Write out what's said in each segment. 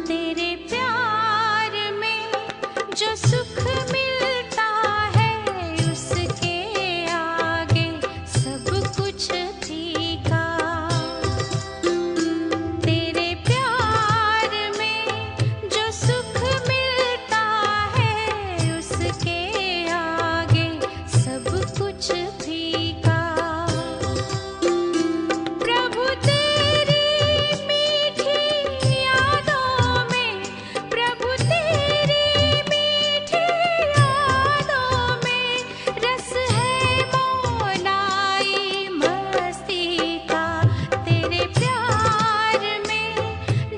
तेरे प्यार में जो सुख मिलता है उसके आगे सब कुछ फीका। तेरे प्यार में जो सुख मिलता है उसके आगे सब कुछ फीका। प्रभु तेरी मीठी यादों में, प्रभु तेरी मीठी यादों में रस है मौलाई मस्ती का। तेरे प्यार में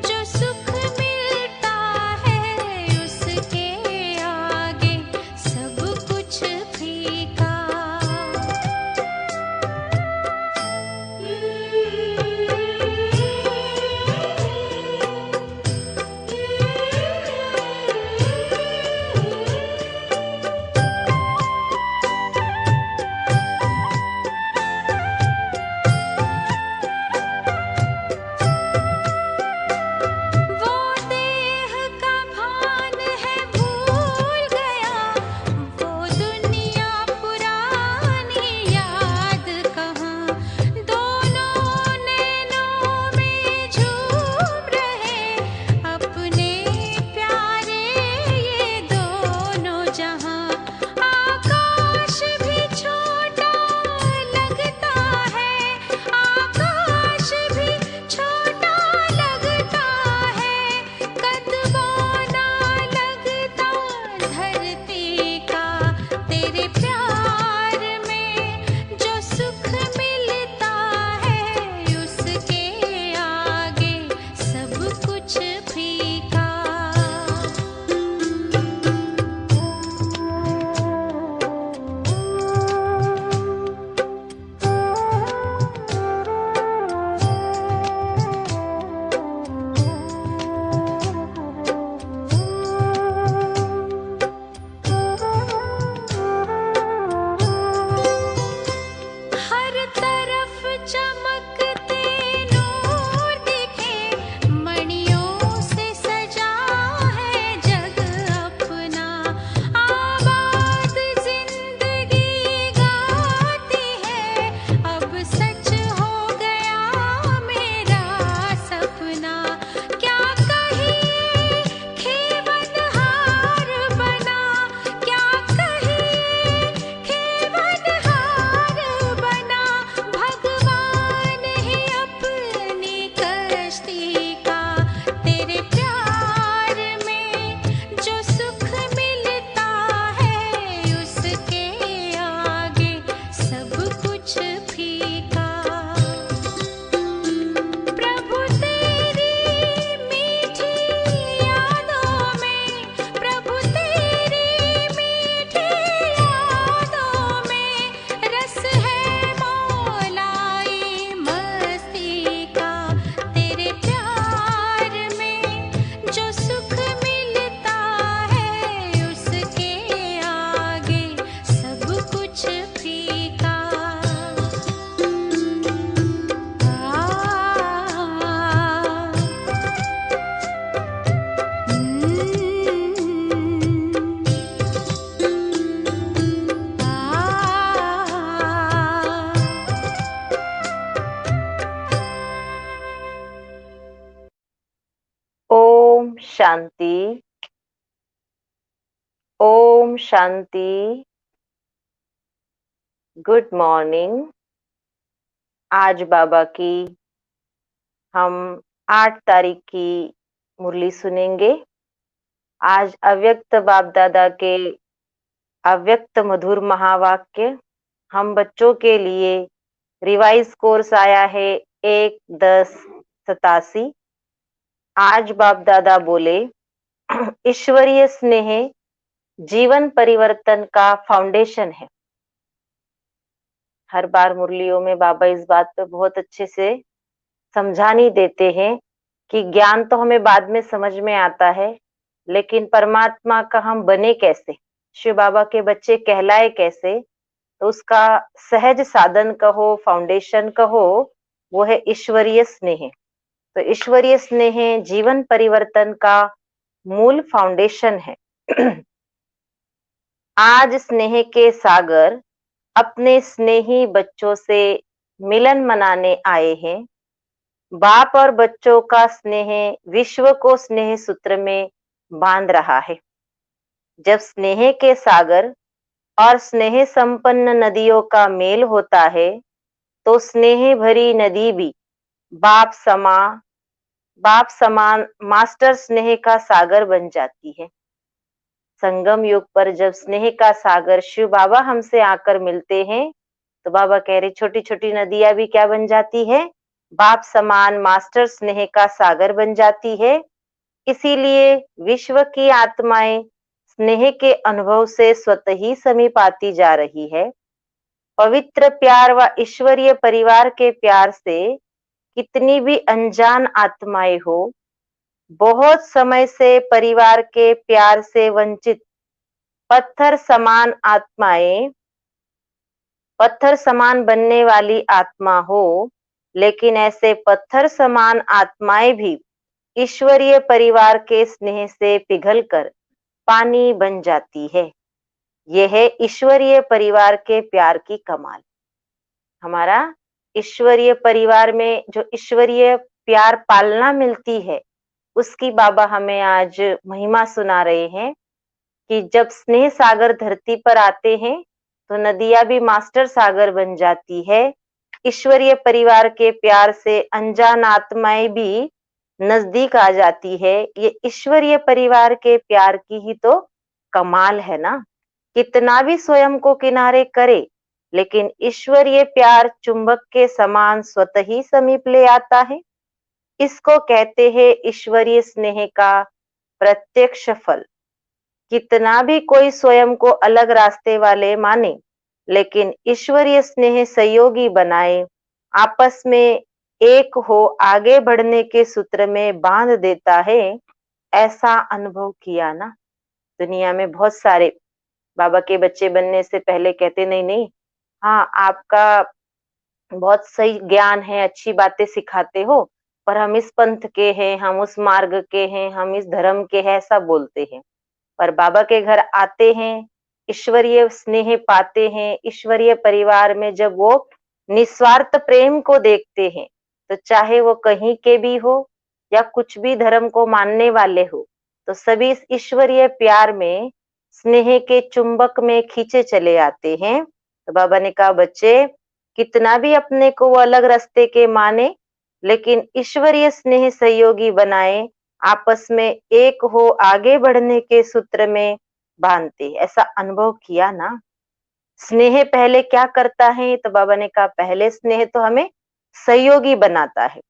जो सुख मिलता है उसके आगे सब कुछ फीका। वो देह का भान है भूल गया, वो दुनिया पुरानी याद कहाँ। दोनों नैनों में झूम रहे अपने प्यारे ये दोनों जहां। आकाश भी छोटा लगता है, आकाश भी छोटा लगता है, कदमों ना लगता धरती का। तेरे प्यार में जो सुख मिलता है उसके आगे सब कुछ फीका। हर तरफ चमकते नूर दिखे, मणियों से सजा है जग अपना। आबाद जिंदगी गाती है, अब सच हो गया मेरा सपना। क्या कहिए खेवनहार बना, क्या कहिए खेवनहार बना, भगवान ही अपनी कश्ती का। तेरे प्यार में जो सुख मिलता है उसके आगे सब कुछ फीका। प्रभु तेरी मीठी यादों में, प्रभु तेरी मीठी यादों में रस है मौलाई मस्ती का। तेरे प्यार में जो सुख मिलता है उसके आगे सब कुछ फीका। ओम शांति, ओम शांति। Good morning. आज बाबा की हम 8 तारीख की मुरली सुनेंगे। आज अव्यक्त बाप दादा के अव्यक्त मधुर महावाक्य हम बच्चों के लिए रिवाइज कोर्स आया है 1-10-87। आज बाप दादा बोले ईश्वरीय स्नेह जीवन परिवर्तन का फाउंडेशन है। हर बार मुरलियों में बाबा इस बात पे बहुत अच्छे से समझानी देते हैं कि ज्ञान तो हमें बाद में समझ में आता है, लेकिन परमात्मा का हम बने कैसे, शिव बाबा के बच्चे कहलाए कैसे, तो उसका सहज साधन कहो, फाउंडेशन कहो, वो है ईश्वरीय स्नेह। तो ईश्वरीय स्नेह जीवन परिवर्तन का मूल फाउंडेशन है। आज स्नेह के सागर अपने स्नेही बच्चों से मिलन मनाने आए हैं। बाप और बच्चों का स्नेह विश्व को स्नेह सूत्र में बांध रहा है। जब स्नेह के सागर और स्नेह संपन्न नदियों का मेल होता है, तो स्नेह भरी नदी भी बाप समा बाप समान मास्टर स्नेह का सागर बन जाती है। संगम युग पर जब स्नेह का सागर शिव बाबा हमसे आकर मिलते हैं, तो बाबा कह रहे छोटी छोटी नदियां भी क्या बन जाती है, बाप समान मास्टर स्नेह का सागर बन जाती है। इसीलिए विश्व की आत्माएं स्नेह के अनुभव से स्वतः ही समीप आती जा रही है। पवित्र प्यार व ईश्वरीय परिवार के प्यार से कितनी भी अनजान आत्माएं हो, बहुत समय से परिवार के प्यार से वंचित पत्थर समान आत्माएं, पत्थर समान बनने वाली आत्मा हो, लेकिन ऐसे पत्थर समान आत्माएं भी ईश्वरीय परिवार के स्नेह से पिघलकर पानी बन जाती है। यह है ईश्वरीय परिवार के प्यार की कमाल। हमारा ईश्वरीय परिवार में जो ईश्वरीय प्यार पालना मिलती है, उसकी बाबा हमें आज महिमा सुना रहे हैं कि जब स्नेह सागर धरती पर आते हैं, तो नदियां भी मास्टर सागर बन जाती है। ईश्वरीय परिवार के प्यार से अनजान आत्माएं भी नजदीक आ जाती है। ये ईश्वरीय परिवार के प्यार की ही तो कमाल है ना। कितना भी स्वयं को किनारे करे, लेकिन ईश्वरीय प्यार चुंबक के समान स्वतः ही समीप ले आता है। इसको कहते हैं ईश्वरीय स्नेह का प्रत्यक्ष फल। कितना भी कोई स्वयं को अलग रास्ते वाले माने, लेकिन ईश्वरीय स्नेह सहयोगी बनाए, आपस में एक हो आगे बढ़ने के सूत्र में बांध देता है। ऐसा अनुभव किया ना। दुनिया में बहुत सारे बाबा के बच्चे बनने से पहले कहते नहीं नहीं, हाँ आपका बहुत सही ज्ञान है, अच्छी बातें सिखाते हो, पर हम इस पंथ के हैं, हम उस मार्ग के हैं, हम इस धर्म के हैं, ऐसा बोलते हैं। पर बाबा के घर आते हैं, ईश्वरीय स्नेह पाते हैं, ईश्वरीय परिवार में जब वो निस्वार्थ प्रेम को देखते हैं, तो चाहे वो कहीं के भी हो या कुछ भी धर्म को मानने वाले हो, तो सभी इस ईश्वरीय प्यार में स्नेह के चुंबक में खींचे चले आते हैं। तो बाबा ने कहा बच्चे, कितना भी अपने को वो अलग रास्ते के माने, लेकिन ईश्वरीय स्नेह सहयोगी बनाए, आपस में एक हो आगे बढ़ने के सूत्र में बांधते। ऐसा अनुभव किया ना। स्नेह पहले क्या करता है, तो बाबा ने कहा पहले स्नेह तो हमें सहयोगी बनाता है।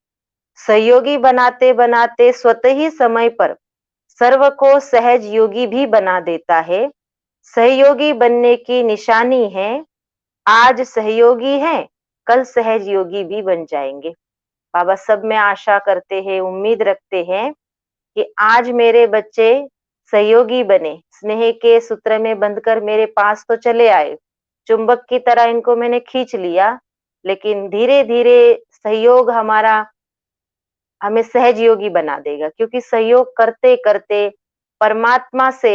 सहयोगी बनाते बनाते स्वतः ही समय पर सर्व को सहज योगी भी बना देता है। सहयोगी बनने की निशानी है, आज सहयोगी है, कल सहज योगी भी बन जाएंगे। बाबा सब में आशा करते हैं, उम्मीद रखते हैं कि आज मेरे बच्चे सहयोगी बने, स्नेह के सूत्र में बंधकर मेरे पास तो चले आए, चुंबक की तरह इनको मैंने खींच लिया, लेकिन धीरे धीरे सहयोग हमारा हमें सहजयोगी बना देगा, क्योंकि सहयोग करते करते परमात्मा से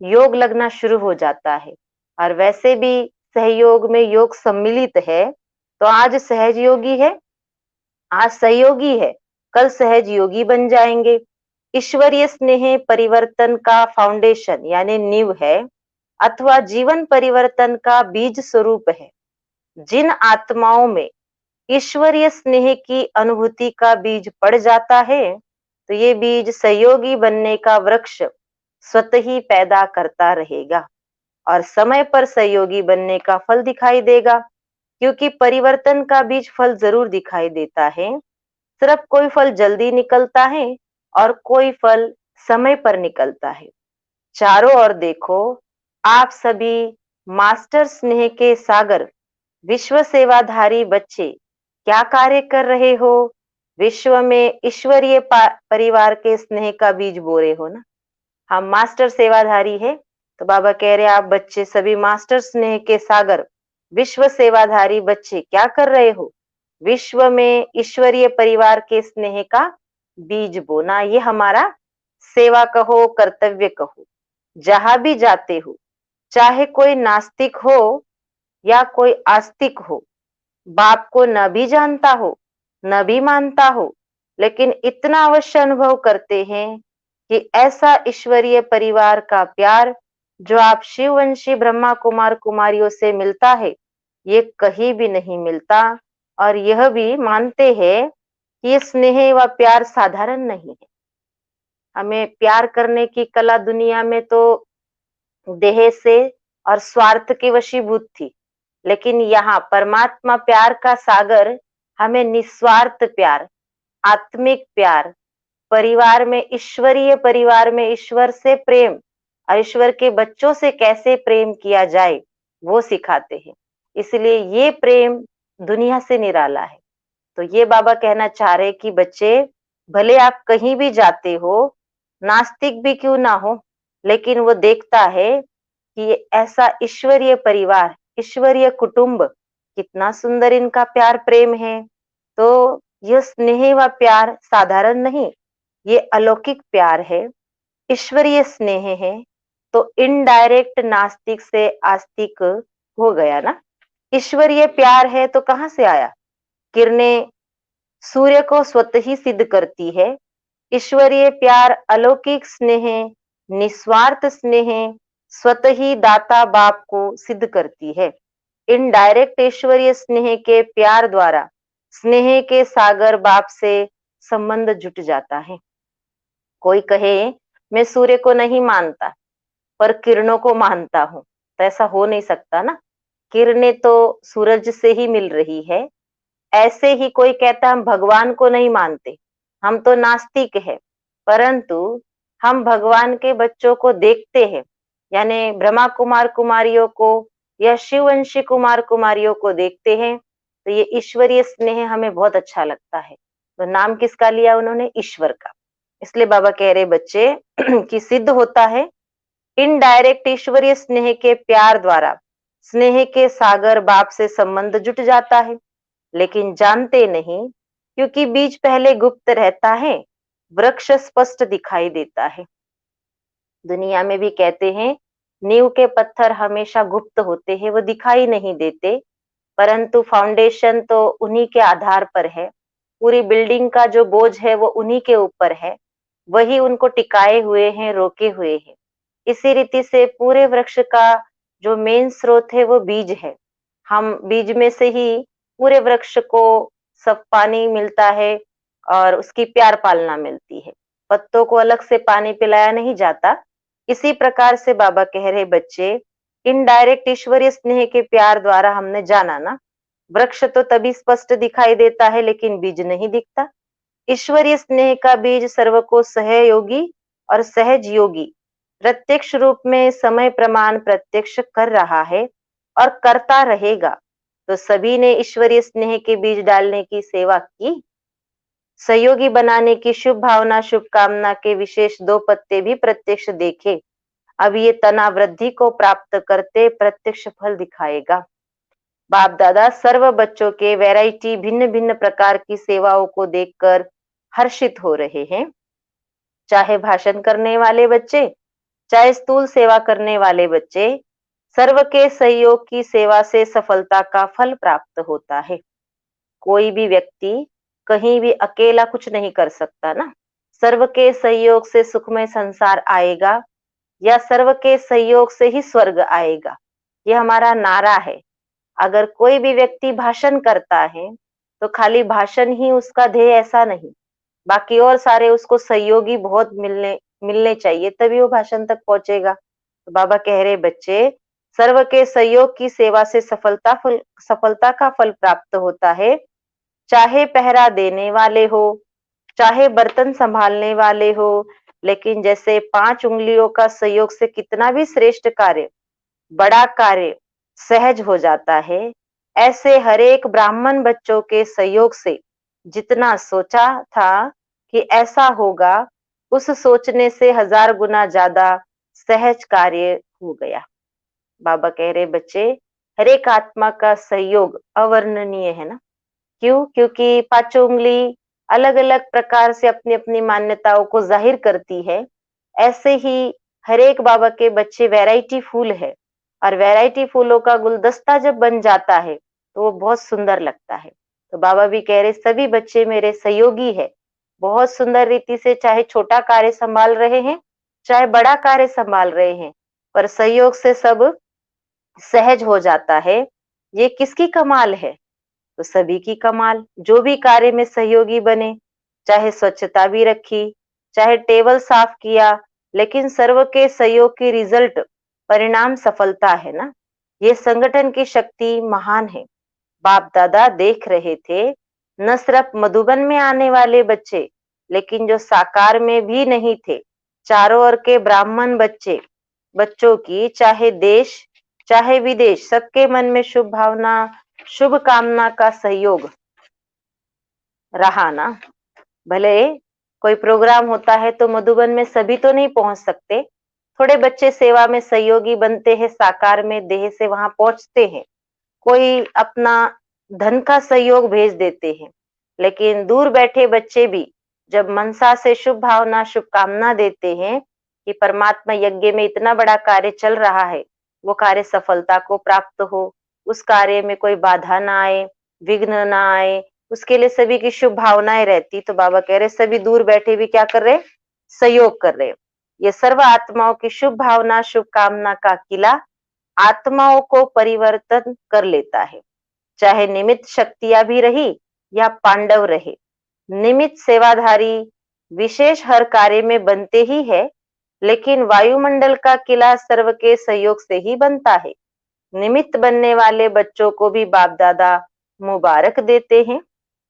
योग लगना शुरू हो जाता है। और वैसे भी सहयोग में योग सम्मिलित है, तो आज सहजयोगी है, आज सहयोगी है, कल सहज योगी बन जाएंगे। ईश्वरीय स्नेह परिवर्तन का फाउंडेशन यानी नींव है, अथवा जीवन परिवर्तन का बीज स्वरूप है। जिन आत्माओं में ईश्वरीय स्नेह की अनुभूति का बीज पड़ जाता है, तो ये बीज सहयोगी बनने का वृक्ष स्वतः ही पैदा करता रहेगा और समय पर सहयोगी बनने का फल दिखाई देगा। क्योंकि परिवर्तन का बीज फल जरूर दिखाई देता है, सिर्फ कोई फल जल्दी निकलता है और कोई फल समय पर निकलता है। चारों ओर देखो, आप सभी मास्टर स्नेह के सागर विश्व सेवाधारी बच्चे क्या कार्य कर रहे हो? विश्व में ईश्वरीय परिवार के स्नेह का बीज बो रहे हो ना। हम मास्टर सेवाधारी है, तो बाबा कह रहे आप बच्चे सभी मास्टर स्नेह के सागर विश्व सेवाधारी बच्चे क्या कर रहे हो? विश्व में ईश्वरीय परिवार के स्नेह का बीज बोना, ये हमारा सेवा कहो, कर्तव्य कहो। जहां भी जाते हो, चाहे कोई नास्तिक हो या कोई आस्तिक हो, बाप को न भी जानता हो, न भी मानता हो, लेकिन इतना अवश्य अनुभव करते हैं कि ऐसा ईश्वरीय परिवार का प्यार जो आप शिववंशी ब्रह्मा कुमार कुमारियों से मिलता है, ये कहीं भी नहीं मिलता। और यह भी मानते हैं कि ये स्नेह व प्यार साधारण नहीं है। हमें प्यार करने की कला दुनिया में तो देह से और स्वार्थ की वशीभूत थी, लेकिन यहाँ परमात्मा प्यार का सागर हमें निस्वार्थ प्यार, आत्मिक प्यार, परिवार में ईश्वरीय परिवार में ईश्वर से प्रेम और ईश्वर के बच्चों से कैसे प्रेम किया जाए वो सिखाते हैं। इसलिए ये प्रेम दुनिया से निराला है। तो ये बाबा कहना चाह रहे कि बच्चे, भले आप कहीं भी जाते हो, नास्तिक भी क्यों ना हो, लेकिन वो देखता है कि ये ऐसा ईश्वरीय परिवार, ईश्वरीय कुटुंब, कितना सुंदर इनका प्यार प्रेम है। तो यह स्नेह व प्यार साधारण नहीं, ये अलौकिक प्यार है, ईश्वरीय स्नेह है। तो इनडायरेक्ट नास्तिक से आस्तिक हो गया ना। ईश्वरीय प्यार है तो कहाँ से आया? किरणें सूर्य को स्वतः ही सिद्ध करती है। ईश्वरीय प्यार, अलौकिक स्नेह, निस्वार्थ स्नेह स्वतः ही दाता बाप को सिद्ध करती है। इनडायरेक्ट ईश्वरीय स्नेह के प्यार द्वारा स्नेह के सागर बाप से संबंध जुट जाता है। कोई कहे मैं सूर्य को नहीं मानता पर किरणों को मानता हूं, तो ऐसा हो नहीं सकता ना। किरणें तो सूरज से ही मिल रही है। ऐसे ही कोई कहता हम भगवान को नहीं मानते, हम तो नास्तिक है, परंतु हम भगवान के बच्चों को देखते हैं, यानी ब्रह्मा कुमार कुमारियों को या शिववंशी कुमार कुमारियों को देखते हैं, तो ये ईश्वरीय स्नेह हमें बहुत अच्छा लगता है। तो नाम किसका लिया उन्होंने? ईश्वर का। इसलिए बाबा कह रहे बच्चे कि सिद्ध होता है इनडायरेक्ट ईश्वरीय स्नेह के प्यार द्वारा स्नेह के सागर बाप से संबंध जुट जाता है, लेकिन जानते नहीं, क्योंकि बीज पहले गुप्त रहता है, वृक्ष स्पष्ट दिखाई देता है। दुनिया में भी कहते हैं नींव के पत्थर हमेशा गुप्त होते हैं, वो दिखाई नहीं देते, परंतु फाउंडेशन तो उन्हीं के आधार पर है। पूरी बिल्डिंग का जो बोझ है वो उन्हीं के ऊपर है, वही उनको टिकाए हुए हैं, रोके हुए हैं। इसी रीति से पूरे वृक्ष का जो मेन स्रोत है वो बीज है। हम बीज में से ही पूरे वृक्ष को सब पानी मिलता है और उसकी प्यार पालना मिलती है। पत्तों को अलग से पानी पिलाया नहीं जाता। इसी प्रकार से बाबा कह रहे बच्चे, इनडायरेक्ट ईश्वरीय स्नेह के प्यार द्वारा हमने जाना ना, वृक्ष तो तभी स्पष्ट दिखाई देता है लेकिन बीज नहीं दिखता। ईश्वरीय स्नेह का बीज सर्व को सहयोगी और सहज योगी प्रत्यक्ष रूप में समय प्रमाण प्रत्यक्ष कर रहा है और करता रहेगा। तो सभी ने ईश्वरीय स्नेह के बीज डालने की सेवा की, सहयोगी बनाने की शुभ भावना शुभकामना के विशेष 2 पत्ते भी प्रत्यक्ष देखे। अब ये तना वृद्धि को प्राप्त करते प्रत्यक्ष फल दिखाएगा। बाप दादा सर्व बच्चों के वैरायटी भिन्न भिन्न प्रकार की सेवाओं को देखकर हर्षित हो रहे हैं। चाहे भाषण करने वाले बच्चे, चाहे स्थूल सेवा करने वाले बच्चे, सर्व के सहयोग की सेवा से सफलता का फल प्राप्त होता है। कोई भी व्यक्ति कहीं भी अकेला कुछ नहीं कर सकता ना। सर्व के सहयोग से सुखमय संसार आएगा या सर्व के सहयोग से ही स्वर्ग आएगा, ये हमारा नारा है। अगर कोई भी व्यक्ति भाषण करता है तो खाली भाषण ही उसका ध्येय ऐसा नहीं, बाकी और सारे उसको सहयोगी बहुत मिलने चाहिए, तभी वो भाषण तक पहुंचेगा। तो बाबा कह रहे बच्चे, सर्व के सहयोग की सेवा से सफलता का फल प्राप्त होता है। चाहे पहरा देने वाले हो, चाहे बर्तन संभालने वाले हो, लेकिन जैसे 5 उंगलियों का सहयोग से कितना भी श्रेष्ठ कार्य, बड़ा कार्य सहज हो जाता है, ऐसे हर एक ब्राह्मण बच्चों के सहयोग से जितना सोचा था कि ऐसा होगा, उस सोचने से 1000 गुना ज्यादा सहज कार्य हो गया। बाबा कह रहे बच्चे, हर एक आत्मा का सहयोग अवर्णनीय है ना। क्यों? क्योंकि पांचों उंगली अलग अलग प्रकार से अपनी अपनी मान्यताओं को जाहिर करती है। ऐसे ही हर एक बाबा के बच्चे वैरायटी फूल है, और वैरायटी फूलों का गुलदस्ता जब बन जाता है तो वो बहुत सुंदर लगता है। तो बाबा भी कह रहे सभी बच्चे मेरे सहयोगी है, बहुत सुंदर रीति से चाहे छोटा कार्य संभाल रहे हैं, चाहे बड़ा कार्य संभाल रहे हैं, पर सहयोग से सब सहज हो जाता है। ये किसकी कमाल है? तो सभी की कमाल। जो भी कार्य में सहयोगी बने, चाहे स्वच्छता भी रखी, चाहे टेबल साफ किया, लेकिन सर्व के सहयोग की रिजल्ट परिणाम सफलता है ना। ये संगठन की शक्ति महान है। बाप दादा देख रहे थे, न सिर्फ मधुबन में आने वाले बच्चे, लेकिन जो साकार में भी नहीं थे, चारों ओर के ब्राह्मण बच्चे, बच्चों की चाहे देश चाहे विदेश, सबके मन में शुभ भावना, शुभ कामना का सहयोग रहा ना। भले कोई प्रोग्राम होता है तो मधुबन में सभी तो नहीं पहुंच सकते, थोड़े बच्चे सेवा में सहयोगी बनते हैं, साकार में देह से वहां पहुंचते हैं, कोई अपना धन का सहयोग भेज देते हैं, लेकिन दूर बैठे बच्चे भी जब मनसा से शुभ भावना शुभकामना देते हैं कि परमात्मा यज्ञ में इतना बड़ा कार्य चल रहा है, वो कार्य सफलता को प्राप्त हो, उस कार्य में कोई बाधा ना आए, विघ्न ना आए, उसके लिए सभी की शुभ भावनाएं रहती। तो बाबा कह रहे सभी दूर बैठे भी क्या कर रहे, सहयोग कर रहे। ये सर्व आत्माओं की शुभ भावना शुभकामना का किला आत्माओं को परिवर्तन कर लेता है। चाहे निमित्त शक्तियां भी रही या पांडव रहे, निमित्त सेवाधारी विशेष हर कार्य में बनते ही है, लेकिन वायुमंडल का किला सर्व के सहयोग से ही बनता है। निमित्त बनने वाले बच्चों को भी बाप दादा मुबारक देते हैं,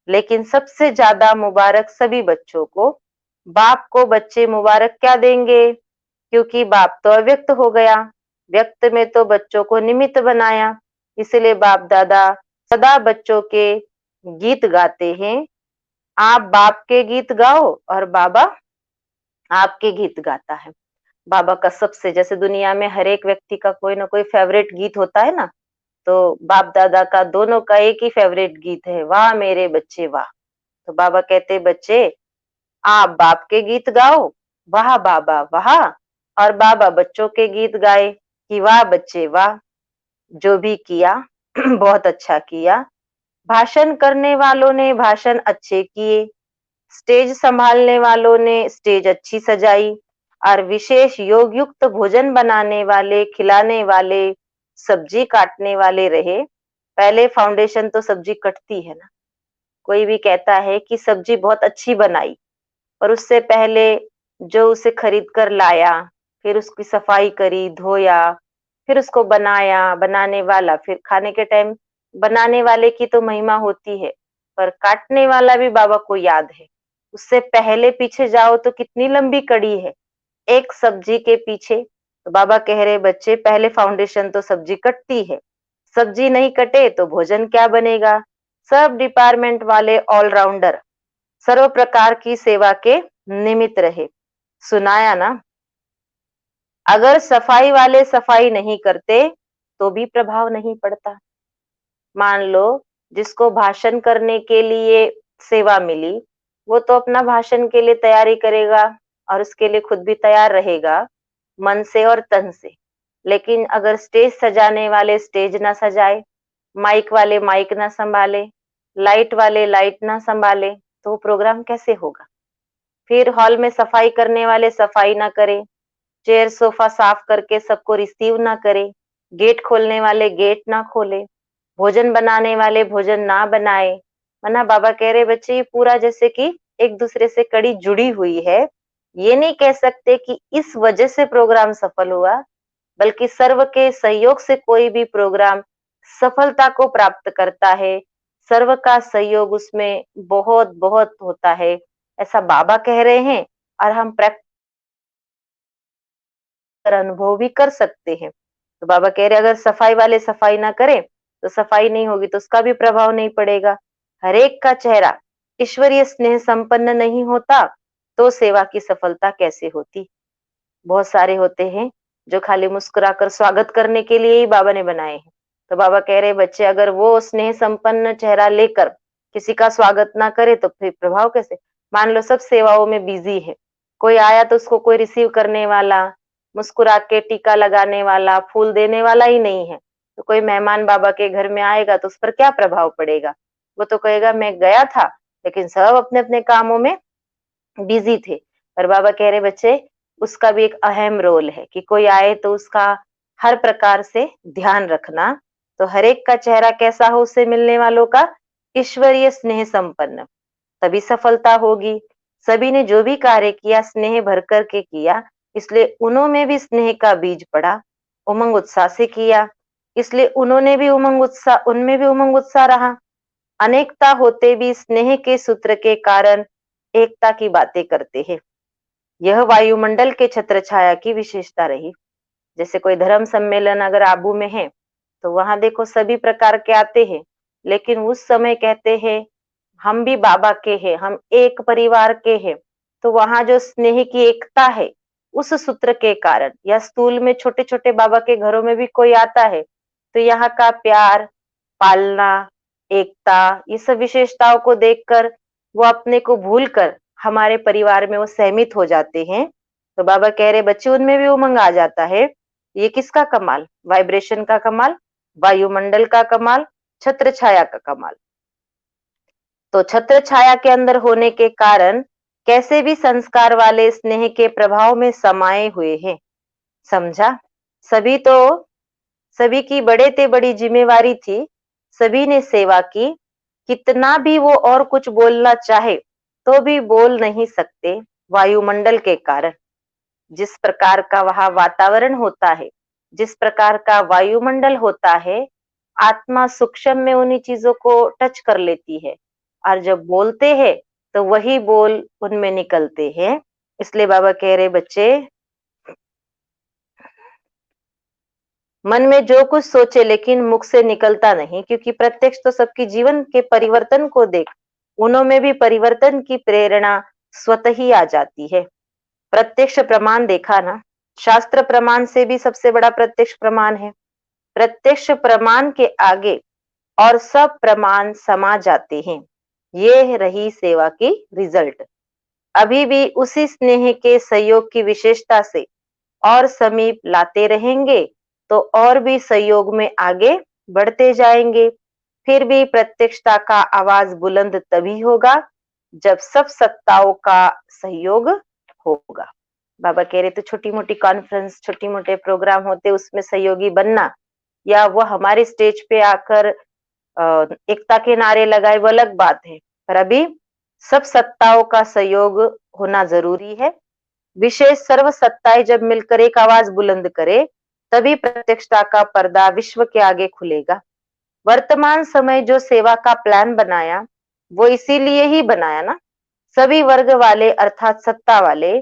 लेकिन सबसे ज्यादा मुबारक सभी बच्चों को बाप को बच्चे मुबारक क्या देंगे? क्योंकि बाप तो अव्यक्त हो गया, व्यक्त में तो बच्चों को निमित्त बनाया, इसलिए बाप दादा सदा बच्चों के गीत गाते हैं। आप बाप के गीत गाओ और बाबा आपके गीत गाता है। बाबा का सबसे, जैसे दुनिया में हर एक व्यक्ति का कोई ना कोई फेवरेट गीत होता है ना, तो बाप दादा का दोनों का एक ही फेवरेट गीत है, वाह मेरे बच्चे वाह। तो बाबा कहते बच्चे आप बाप के गीत गाओ, वाह बाबा वाह, और बाबा बच्चों के गीत गाए कि वाह बच्चे वाह, जो भी किया बहुत अच्छा किया। भाषण करने वालों ने भाषण अच्छे किए, स्टेज संभालने वालों ने स्टेज अच्छी सजाई, और विशेष योग युक्त भोजन बनाने वाले, खिलाने वाले, सब्जी काटने वाले रहे। पहले फाउंडेशन तो सब्जी कटती है ना, कोई भी कहता है कि सब्जी बहुत अच्छी बनाई, और उससे पहले जो उसे खरीद कर लाया, फिर उसकी सफाई करी, धोया, फिर उसको बनाया, बनाने वाला, फिर खाने के टाइम बनाने वाले की तो महिमा होती है, पर काटने वाला भी बाबा को याद है। उससे पहले पीछे जाओ तो कितनी लंबी कड़ी है एक सब्जी के पीछे। तो बाबा कह रहे बच्चे पहले फाउंडेशन तो सब्जी कटती है, सब्जी नहीं कटे तो भोजन क्या बनेगा। सब डिपार्टमेंट वाले ऑलराउंडर सर्व प्रकार की सेवा के निमित्त रहे। सुनाया ना, अगर सफाई वाले सफाई नहीं करते तो भी प्रभाव नहीं पड़ता। मान लो जिसको भाषण करने के लिए सेवा मिली, वो तो अपना भाषण के लिए तैयारी करेगा और उसके लिए खुद भी तैयार रहेगा, मन से और तन से। लेकिन अगर स्टेज सजाने वाले स्टेज ना सजाए, माइक वाले माइक ना संभाले, लाइट वाले लाइट ना संभाले, तो प्रोग्राम कैसे होगा। फिर हॉल में सफाई करने वाले सफाई ना करे, चेयर सोफा साफ करके सबको रिसीव ना करे, गेट खोलने वाले गेट ना खोले, भोजन बनाने वाले भोजन ना बनाए। वरना बाबा कह रहे बच्चे ये पूरा जैसे कि एक दूसरे से कड़ी जुड़ी हुई है। ये नहीं कह सकते कि इस वजह से प्रोग्राम सफल हुआ, बल्कि सर्व के सहयोग से कोई भी प्रोग्राम सफलता को प्राप्त करता है। सर्व का सहयोग उसमें बहुत बहुत होता है, ऐसा बाबा कह रहे हैं, और हम प्रैक्टिस अनुभव भी कर सकते हैं। तो बाबा कह रहे अगर सफाई वाले सफाई ना करें तो सफाई नहीं होगी तो उसका भी प्रभाव नहीं पड़ेगा। हर एक का चेहरा ईश्वरीय स्नेह संपन्न नहीं होता तो सेवा की सफलता कैसे होती। बहुत सारे होते हैं जो खाली मुस्कुराकर स्वागत करने के लिए ही बाबा ने बनाए हैं। तो बाबा कह रहे बच्चे अगर वो स्नेह संपन्न चेहरा लेकर किसी का स्वागत ना करे तो फिर प्रभाव कैसे। मान लो सब सेवाओं में बिजी है, कोई आया तो उसको कोई रिसीव करने वाला, मुस्कुरा के टीका लगाने वाला, फूल देने वाला ही नहीं है, तो कोई मेहमान बाबा के घर में आएगा तो उस पर क्या प्रभाव पड़ेगा। वो तो कहेगा मैं गया था लेकिन सब अपने अपने कामों में बिजी थे। पर बाबा कह रहे बच्चे उसका भी एक अहम रोल है कि कोई आए तो उसका हर प्रकार से ध्यान रखना। तो हर एक का चेहरा कैसा हो उससे मिलने वालों का ईश्वरीय स्नेह संपन्न, तभी सफलता होगी। सभी ने जो भी कार्य किया स्नेह भर कर के किया, इसलिए उन्होंने भी स्नेह का बीज पड़ा, उमंग उत्साह से किया, इसलिए उन्होंने भी उमंग उत्साह उनमें भी उमंग उत्साह रहा। अनेकता होते भी स्नेह के सूत्र के कारण एकता की बातें करते हैं। यह वायुमंडल के छत्र छाया की विशेषता रही। जैसे कोई धर्म सम्मेलन अगर आबू में है तो वहां देखो सभी प्रकार के आते हैं, लेकिन उस समय कहते हैं हम भी बाबा के हैं, हम एक परिवार के हैं। तो वहां जो स्नेह की एकता है उस सूत्र के कारण, या स्थूल में छोटे छोटे बाबा के घरों में भी कोई आता है तो यहाँ का प्यार, पालना, एकता, ये सब विशेषताओं को देखकर वो अपने को भूलकर हमारे परिवार में वो सहमित हो जाते हैं। तो बाबा कह रहे बच्चे उनमें भी उमंग आ जाता है। ये किसका कमाल, वाइब्रेशन का कमाल, वायुमंडल का कमाल, छत्र छाया का कमाल। तो छत्र छाया के अंदर होने के कारण कैसे भी संस्कार वाले स्नेह के प्रभाव में समाये हुए हैं। समझा। सभी तो सभी की बड़े ते बड़ी जिम्मेवारी थी, सभी ने सेवा की। कितना भी वो और कुछ बोलना चाहे तो भी बोल नहीं सकते वायुमंडल के कारण। जिस प्रकार का वहां वातावरण होता है, जिस प्रकार का वायुमंडल होता है, आत्मा सूक्ष्म में उन्हीं चीजों को टच कर लेती है और जब बोलते हैं तो वही बोल उनमें निकलते हैं। इसलिए बाबा कह रहे बच्चे मन में जो कुछ सोचे लेकिन मुख से निकलता नहीं, क्योंकि प्रत्यक्ष तो सबकी जीवन के परिवर्तन को देख उन्होंने भी परिवर्तन की प्रेरणा स्वतः ही आ जाती है। प्रत्यक्ष प्रमाण देखा ना, शास्त्र प्रमाण से भी सबसे बड़ा प्रत्यक्ष प्रमाण है। प्रत्यक्ष प्रमाण के आगे और सब प्रमाण समा जाते हैं। ये रही सेवा की रिजल्ट। अभी भी उसी स्नेह के सहयोग की विशेषता से और समीप लाते रहेंगे तो और भी सहयोग में आगे बढ़ते जाएंगे। फिर भी प्रत्यक्षता का आवाज बुलंद तभी होगा जब सब सत्ताओं का सहयोग होगा। बाबा कह रहे तो छोटी मोटी कॉन्फ्रेंस, छोटी मोटे प्रोग्राम होते उसमें सहयोगी बनना, या वो हमारे स्टेज पे आकर एकता के नारे लगाए वो अलग बात है, पर अभी सब सत्ताओं का सहयोग होना जरूरी है। विशेष सर्व सत्ताएं जब मिलकर एक आवाज बुलंद करे तभी प्रत्यक्षता का पर्दा विश्व के आगे खुलेगा। वर्तमान समय जो सेवा का प्लान बनाया वो इसीलिए ही बनाया ना, सभी वर्ग वाले अर्थात सत्ता वाले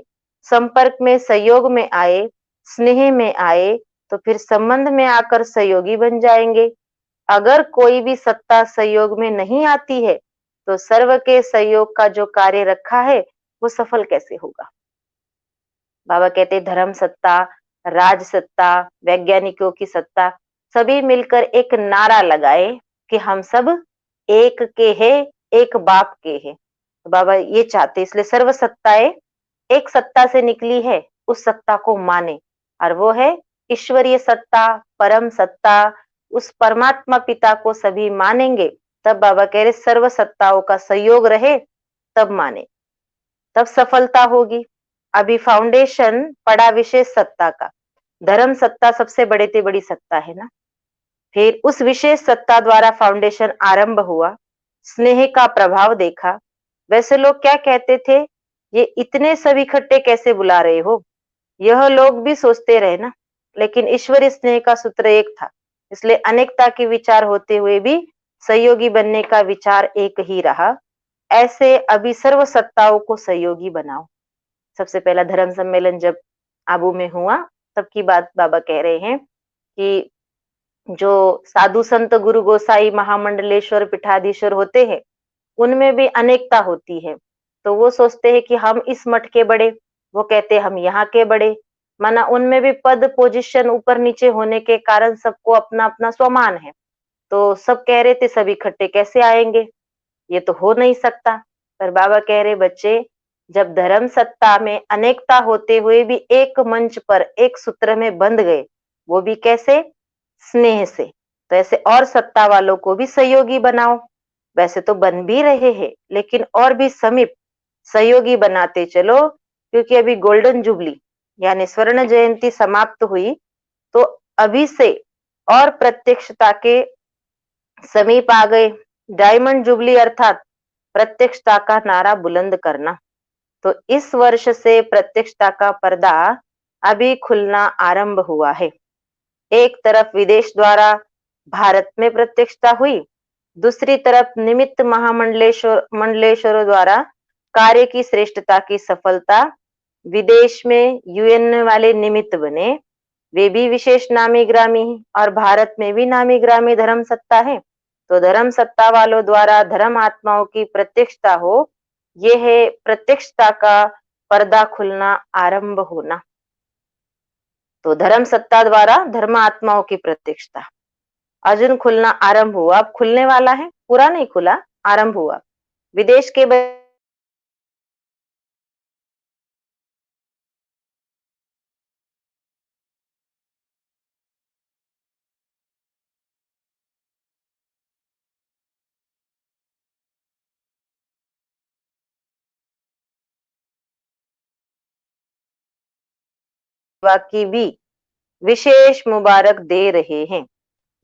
संपर्क में सहयोग में आए, स्नेह में आए तो फिर संबंध में आकर सहयोगी बन जाएंगे। अगर कोई भी सत्ता सहयोग में नहीं आती है तो सर्व के सहयोग का जो कार्य रखा है वो सफल कैसे होगा। बाबा कहते धर्म सत्ता, राज सत्ता, वैज्ञानिकों की सत्ता, सभी मिलकर एक नारा लगाए कि हम सब एक के हैं, एक बाप के हैं। तो बाबा ये चाहते, इसलिए सर्व सत्ताएं एक सत्ता से निकली है, उस सत्ता को माने, और वो है ईश्वरीय सत्ता, परम सत्ता। उस परमात्मा पिता को सभी मानेंगे तब बाबा कह रहे सर्व सत्ताओं का सहयोग रहे तब माने, तब सफलता होगी। अभी फाउंडेशन पड़ा विशेष सत्ता का, धर्म सत्ता सबसे बड़े से बड़ी सत्ता है ना। फिर उस विशेष सत्ता द्वारा फाउंडेशन आरंभ हुआ, स्नेह का प्रभाव देखा। वैसे लोग क्या कहते थे, ये इतने सब इकट्ठे कैसे बुला रहे हो, यह लोग भी सोचते रहे ना। लेकिन ईश्वरीय स्नेह का सूत्र एक था, इसलिए अनेकता के विचार होते हुए भी सहयोगी बनने का विचार एक ही रहा। ऐसे अभी सर्व सत्ताओं को सहयोगी बनाओ। सबसे पहला धर्म सम्मेलन जब आबू में हुआ तब की बात बाबा कह रहे हैं कि जो साधु संत गुरु गोसाई महामंडलेश्वर पीठाधीश्वर होते हैं, उनमें भी अनेकता होती है। तो वो सोचते हैं कि हम इस मठ के बड़े, वो कहते हैं हम यहाँ के बड़े। माना उनमें भी पद पोजीशन ऊपर नीचे होने के कारण सबको अपना अपना स्वमान है। तो सब कह रहे थे सब इकट्ठे कैसे आएंगे, ये तो हो नहीं सकता। पर बाबा कह रहे बच्चे, जब धर्म सत्ता में अनेकता होते हुए भी एक मंच पर एक सूत्र में बंध गए, वो भी कैसे? स्नेह से। तो ऐसे और सत्ता वालों को भी सहयोगी बनाओ। वैसे तो बन भी रहे हैं, लेकिन और भी समीप सहयोगी बनाते चलो, क्योंकि अभी गोल्डन जुबली यानी स्वर्ण जयंती समाप्त हुई, तो अभी से और प्रत्यक्षता के समीप आ गए। डायमंड जुबली अर्थात प्रत्यक्षता का नारा बुलंद करना। तो इस वर्ष से प्रत्यक्षता का पर्दा अभी खुलना आरंभ हुआ है। एक तरफ विदेश द्वारा भारत में प्रत्यक्षता हुई, दूसरी तरफ निमित्त मंडलेश्वरों द्वारा कार्य की श्रेष्ठता की सफलता। विदेश में यूएन वाले निमित्त बने, वे भी विशेष नामी ग्रामी और भारत में भी नामी ग्रामी धर्म सत्ता है। तो धर्म सत्ता वालों द्वारा धर्म आत्माओं की प्रत्यक्षता हो, ये है प्रत्यक्षता का पर्दा खुलना आरंभ होना। तो धर्म सत्ता द्वारा धर्म आत्माओं की प्रत्यक्षता अर्जुन खुलना आरंभ हुआ, अब खुलने वाला है, पूरा नहीं खुला, आरंभ हुआ। विदेश के की भी विशेष मुबारक दे रहे हैं।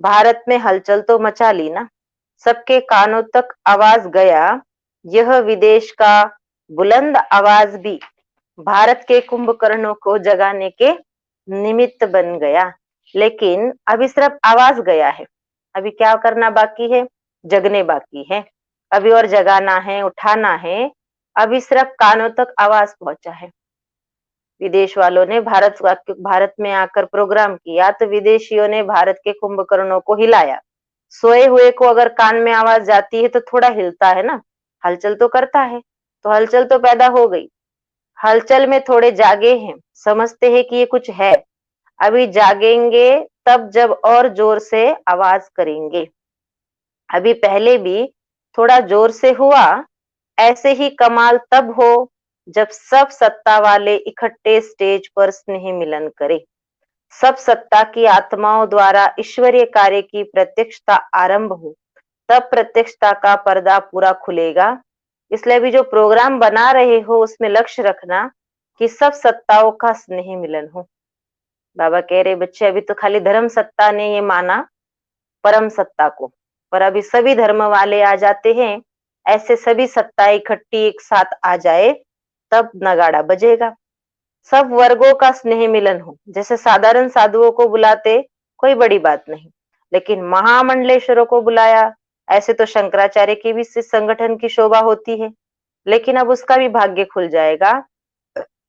भारत में हलचल तो मचा ली ना, सबके कानों तक आवाज गया। यह विदेश का बुलंद आवाज भी भारत के कुंभकर्णों को जगाने के निमित्त बन गया। लेकिन अभी सिर्फ आवाज गया है, अभी क्या करना बाकी है? जगने बाकी है। अभी और जगाना है, उठाना है। अभी सिर्फ कानों तक आवाज पहुंचा है। विदेश वालों ने भारत में आकर प्रोग्राम किया, तो विदेशियों ने भारत के कुंभकर्णों को हिलाया। सोए हुए को अगर कान में आवाज जाती है तो थोड़ा हिलता है ना, हलचल तो करता है। तो हलचल तो पैदा हो गई। हलचल में थोड़े जागे हैं, समझते हैं कि ये कुछ है। अभी जागेंगे तब जब और जोर से आवाज करेंगे। अभी पहले भी थोड़ा जोर से हुआ, ऐसे ही कमाल तब हो जब सब सत्ता वाले इकट्ठे स्टेज पर स्नेह मिलन करें। सब सत्ता की आत्माओं द्वारा ईश्वरीय कार्य की प्रत्यक्षता आरंभ हो, तब प्रत्यक्षता का पर्दा पूरा खुलेगा। इसलिए अभी जो प्रोग्राम बना रहे हो उसमें लक्ष्य रखना कि सब सत्ताओं का स्नेह मिलन हो। बाबा कह रहे बच्चे, अभी तो खाली धर्म सत्ता ने ये माना परम सत्ता को, पर अभी सभी धर्म वाले आ जाते हैं। ऐसे सभी सत्ताएं इकट्ठी एक साथ आ जाए तब नगाड़ा बजेगा। सब वर्गों का स्नेह मिलन हो। जैसे साधारण साधुओं को बुलाते कोई बड़ी बात नहीं, लेकिन महामंडलेश्वरों को बुलाया, ऐसे तो शंकराचार्य की भी इस संगठन की शोभा होती है। लेकिन अब उसका भी भाग्य खुल जाएगा।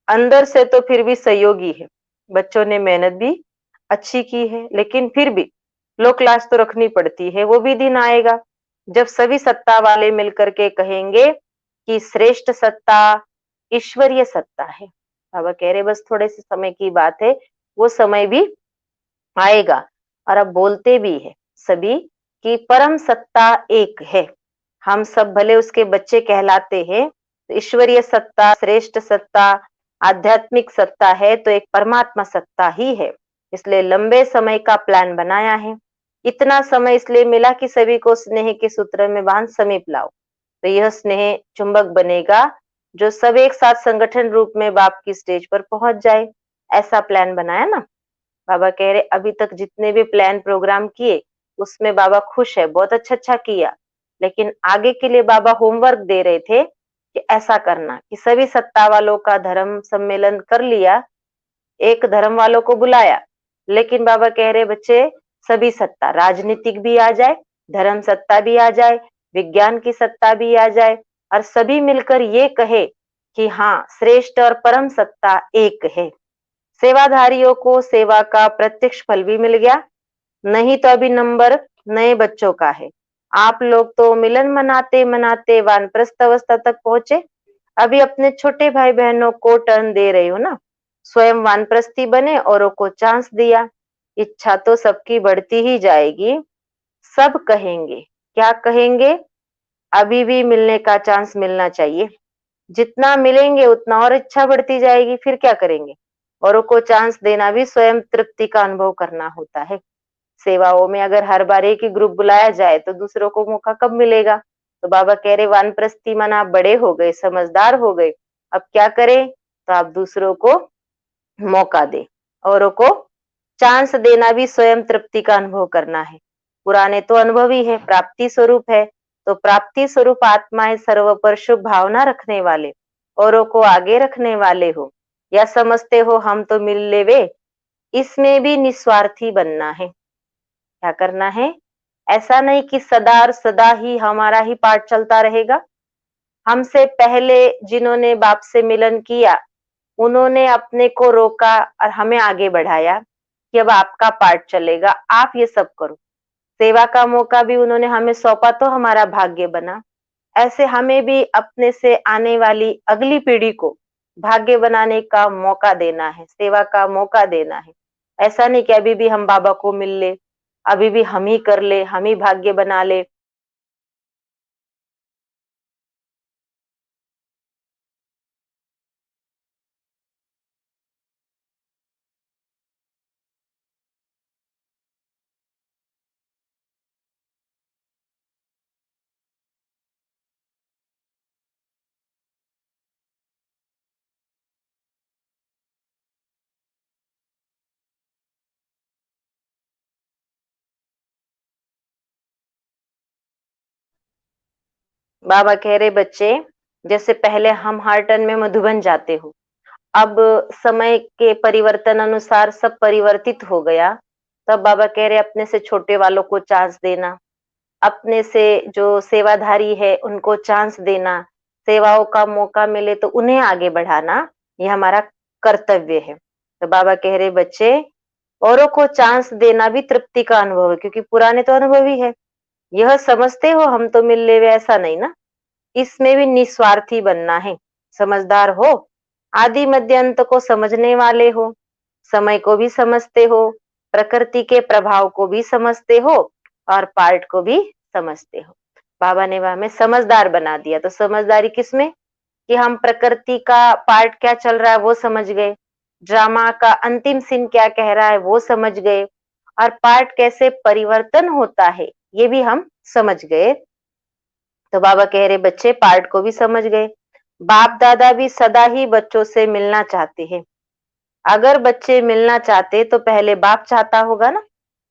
अंदर से तो फिर भी सहयोगी है, बच्चों ने मेहनत भी अच्छी की है, लेकिन फिर भी लोक लाज तो रखनी पड़ती है। वो भी दिन आएगा जब सभी सत्ता वाले मिलकर के कहेंगे कि श्रेष्ठ सत्ता ईश्वरीय सत्ता है। बाबा कह रहे बस थोड़े से समय की बात है, वो समय भी आएगा। और अब बोलते भी है सभी कि परम सत्ता एक है। हम सब भले उसके बच्चे कहलाते हैं, तो ईश्वरीय सत्ता, श्रेष्ठ सत्ता, आध्यात्मिक सत्ता है तो एक परमात्मा सत्ता ही है। इसलिए लंबे समय का प्लान बनाया है। इतना समय इसलिए मिला कि सभी को स्नेह के सूत्र में बांध समीप लाओ। तो यह स्नेह चुंबक बनेगा जो सब एक साथ संगठन रूप में बाप की स्टेज पर पहुंच जाए। ऐसा प्लान बनाया ना। बाबा कह रहे अभी तक जितने भी प्लान प्रोग्राम किए उसमें बाबा खुश है, बहुत अच्छा अच्छा किया। लेकिन आगे के लिए बाबा होमवर्क दे रहे थे कि ऐसा करना कि सभी सत्ता वालों का धर्म सम्मेलन कर लिया, एक धर्म वालों को बुलाया, लेकिन बाबा कह रहे बच्चे सभी सत्ता, राजनीतिक भी आ जाए, धर्म सत्ता भी आ जाए, विज्ञान की सत्ता भी आ जाए, और सभी मिलकर ये कहे कि हाँ श्रेष्ठ और परम सत्ता एक है। सेवाधारियों को सेवा का प्रत्यक्ष फल भी मिल गया, नहीं तो अभी नंबर नए बच्चों का है। आप लोग तो मिलन मनाते मनाते वानप्रस्थ अवस्था तक पहुंचे, अभी अपने छोटे भाई बहनों को टर्न दे रहे हो ना। स्वयं वानप्रस्थी बने, औरों को चांस दिया। इच्छा तो सबकी बढ़ती ही जाएगी। सब कहेंगे, क्या कहेंगे? अभी भी मिलने का चांस मिलना चाहिए। जितना मिलेंगे उतना और इच्छा बढ़ती जाएगी, फिर क्या करेंगे? औरों को चांस देना भी स्वयं तृप्ति का अनुभव करना होता है। सेवाओं में अगर हर बार एक ही ग्रुप बुलाया जाए तो दूसरों को मौका कब मिलेगा? तो बाबा कह रहे वानप्रस्थी मन आप बड़े हो गए, समझदार हो गए, अब क्या करें? तो आप दूसरों को मौका दे, औरों को चांस देना भी स्वयं तृप्ति का अनुभव करना है। पुराने तो अनुभव ही है, प्राप्ति स्वरूप है, तो प्राप्ति स्वरूप आत्माएं सर्व पर शुभ भावना रखने वाले, औरों को आगे रखने वाले हो, या समझते हो हम तो मिल लेवे? इसमें भी निस्वार्थी बनना है। क्या करना है? ऐसा नहीं कि सदा और सदा ही हमारा ही पाठ चलता रहेगा। हमसे पहले जिन्होंने बाप से मिलन किया, उन्होंने अपने को रोका और हमें आगे बढ़ाया कि अब आपका पार्ट चलेगा, आप ये सब करो। सेवा का मौका भी उन्होंने हमें सौंपा तो हमारा भाग्य बना। ऐसे हमें भी अपने से आने वाली अगली पीढ़ी को भाग्य बनाने का मौका देना है, सेवा का मौका देना है। ऐसा नहीं कि अभी भी हम बाबा को मिल ले, अभी भी हम ही कर ले, हम ही भाग्य बना ले। बाबा कह रहे बच्चे, जैसे पहले हम हर टर्न में मधुबन जाते हो, अब समय के परिवर्तन अनुसार सब परिवर्तित हो गया। तब बाबा कह रहे अपने से छोटे वालों को चांस देना, अपने से जो सेवाधारी है उनको चांस देना, सेवाओं का मौका मिले तो उन्हें आगे बढ़ाना, ये हमारा कर्तव्य है। तो बाबा कह रहे बच्चे, औरों को चांस देना भी तृप्ति का अनुभव है, क्योंकि पुराने तो अनुभव ही है। यह समझते हो हम तो मिल लेवे, ऐसा नहीं ना। इसमें भी निस्वार्थी बनना है, समझदार हो, आदि मध्य अंत को समझने वाले हो, समय को भी समझते हो, प्रकृति के प्रभाव को भी समझते हो, और पार्ट को भी समझते हो। बाबा ने हमें समझदार बना दिया। तो समझदारी किसमें? कि हम प्रकृति का पार्ट क्या चल रहा है वो समझ गए, ड्रामा का अंतिम सीन क्या कह रहा है वो समझ गए, और पार्ट कैसे परिवर्तन होता है ये भी हम समझ गए। तो बाबा कह रहे बच्चे पार्ट को भी समझ गए। बाप दादा भी सदा ही बच्चों से मिलना चाहते हैं। अगर बच्चे मिलना चाहते तो पहले बाप चाहता होगा ना,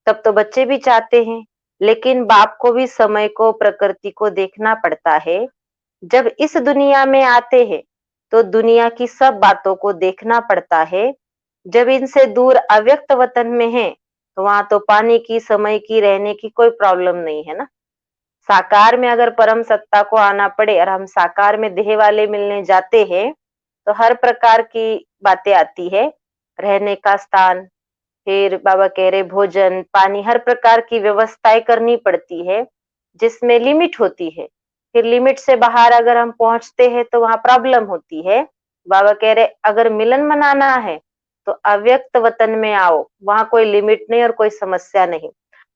तब तो बच्चे भी चाहते हैं। लेकिन बाप को भी समय को, प्रकृति को देखना पड़ता है। जब इस दुनिया में आते हैं तो दुनिया की सब बातों को देखना पड़ता है। जब इनसे दूर अव्यक्त वतन में है तो वहां तो पानी की, समय की, रहने की कोई प्रॉब्लम नहीं है ना। साकार में अगर परम सत्ता को आना पड़े और हम साकार में देह वाले मिलने जाते हैं तो हर प्रकार की बातें आती है, रहने का स्थान, फिर बाबा कह रहे भोजन पानी, हर प्रकार की व्यवस्थाएं करनी पड़ती है, जिसमें लिमिट होती है। फिर लिमिट से बाहर अगर हम पहुंचते हैं तो वहां प्रॉब्लम होती है। बाबा कह रहे अगर मिलन मनाना है तो अव्यक्त वतन में आओ, वहां कोई लिमिट नहीं और कोई समस्या नहीं।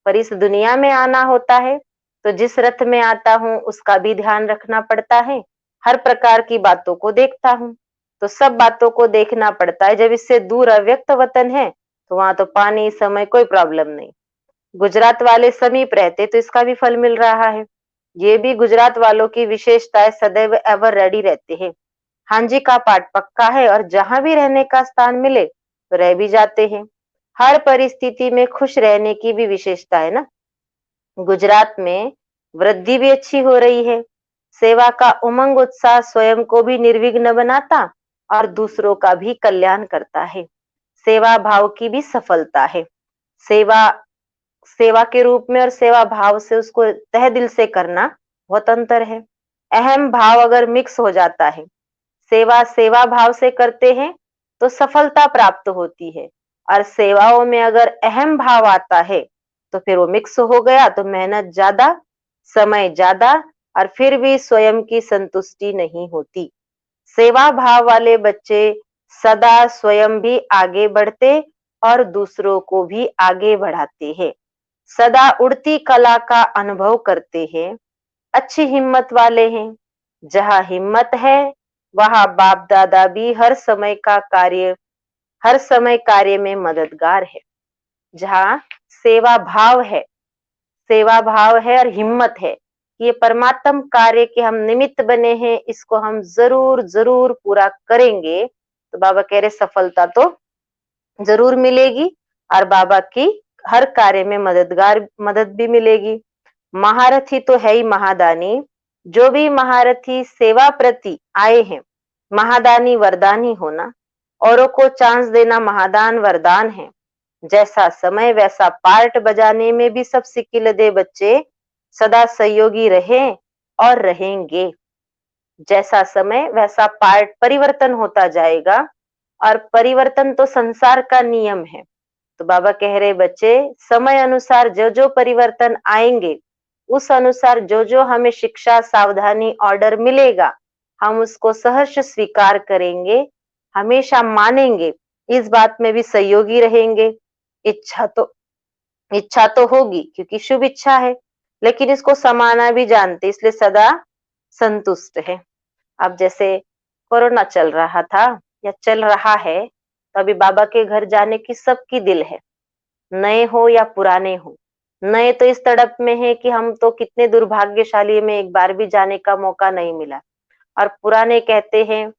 पर इस दुनिया में आना होता है तो जिस रथ में आता हूँ उसका भी ध्यान रखना पड़ता है, हर प्रकार की बातों को देखता हूँ, तो सब बातों को देखना पड़ता है। जब इससे दूर अव्यक्त वतन है तो वहां तो पानी, समय कोई प्रॉब्लम नहीं। गुजरात वाले समीप रहते तो इसका भी फल मिल रहा है। ये भी गुजरात वालों की विशेषता है, सदैव एवर रेडी रहते हैं। हाँ जी का पाठ पक्का है और जहां भी रहने का स्थान मिले तो रह भी जाते हैं। हर परिस्थिति में खुश रहने की भी विशेषता है ना। गुजरात में वृद्धि भी अच्छी हो रही है। सेवा का उमंग उत्साह स्वयं को भी निर्विघ्न बनाता और दूसरों का भी कल्याण करता है। सेवा भाव की भी सफलता है। सेवा सेवा के रूप में और सेवा भाव से उसको तहे दिल से करना बहुत अंतर है। अहम भाव अगर मिक्स हो जाता है, सेवा सेवा भाव से करते हैं तो सफलता प्राप्त होती है, और सेवाओं में अगर अहम भाव आता है तो फिर वो मिक्स हो गया तो मेहनत ज्यादा, समय ज्यादा, और फिर भी स्वयं की संतुष्टि नहीं होती। सेवा भाव वाले बच्चे सदा स्वयं भी आगे बढ़ते और दूसरों को भी आगे बढ़ाते हैं। सदा उड़ती कला का अनुभव करते हैं। अच्छी हिम्मत वाले हैं। जहाँ हिम्मत है वहाँ बाप दादा भी हर समय कार्य में मददगार है। जहाँ सेवा भाव है, सेवा भाव है और हिम्मत है, ये परमात्म कार्य के हम निमित्त बने हैं, इसको हम जरूर जरूर पूरा करेंगे, तो बाबा कह रहे सफलता तो जरूर मिलेगी और बाबा की हर कार्य में मदद भी मिलेगी। महारथी तो है ही महादानी। जो भी महारथी सेवा प्रति आए हैं, महादानी वरदानी होना, औरों को चांस देना महादान वरदान है। जैसा समय वैसा पार्ट बजाने में भी सब सिकिलदे बच्चे सदा सहयोगी रहे और रहेंगे। जैसा समय वैसा पार्ट परिवर्तन होता जाएगा और परिवर्तन तो संसार का नियम है। तो बाबा कह रहे बच्चे समय अनुसार जो जो परिवर्तन आएंगे, उस अनुसार जो जो हमें शिक्षा सावधानी ऑर्डर मिलेगा, हम उसको सहर्ष स्वीकार करेंगे, हमेशा मानेंगे, इस बात में भी सहयोगी रहेंगे। इच्छा तो इच्छा तो होगी क्योंकि शुभ इच्छा है, लेकिन इसको समाना भी जानते, इसलिए सदा संतुष्ट है। अब जैसे कोरोना चल रहा था या चल रहा है, तो अभी बाबा के घर जाने की सबकी दिल है, नए हो या पुराने हो। नए तो इस तड़प में है कि हम तो कितने दुर्भाग्यशाली, में एक बार भी जाने का मौका नहीं मिला, और पुराने कहते हैं